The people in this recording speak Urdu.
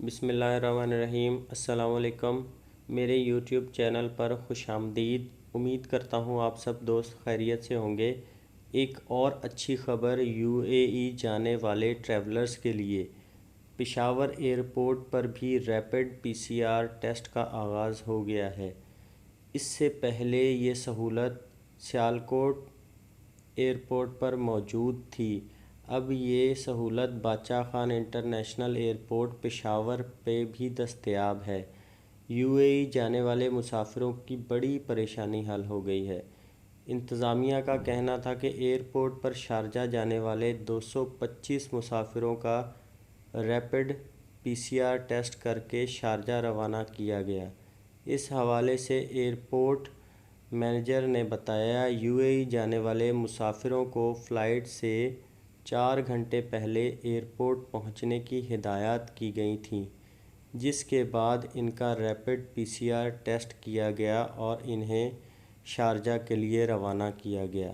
بسم اللہ الرحمن الرحیم۔ السلام علیکم، میرے یوٹیوب چینل پر خوش آمدید۔ امید کرتا ہوں آپ سب دوست خیریت سے ہوں گے۔ ایک اور اچھی خبر UAE جانے والے ٹریولرز کے لیے۔ پشاور ایئرپورٹ پر بھی ریپڈ PCR ٹیسٹ کا آغاز ہو گیا ہے۔ اس سے پہلے یہ سہولت سیالکوٹ ایئرپورٹ پر موجود تھی، اب یہ سہولت باچا خان انٹرنیشنل ایئرپورٹ پشاور پہ بھی دستیاب ہے۔ UAE جانے والے مسافروں کی بڑی پریشانی حل ہو گئی ہے۔ انتظامیہ کا کہنا تھا کہ ایئرپورٹ پر شارجہ جانے والے 225 مسافروں کا ریپڈ PCR ٹیسٹ کرکے شارجہ روانہ کیا گیا۔ اس حوالے سے ایئرپورٹ مینیجر نے بتایا، UAE جانے والے مسافروں کو فلائٹ سے 4 گھنٹے پہلے ایئرپورٹ پہنچنے کی ہدایات کی گئی تھیں، جس کے بعد ان کا ریپڈ PCR ٹیسٹ کیا گیا اور انہیں شارجہ کے لیے روانہ کیا گیا۔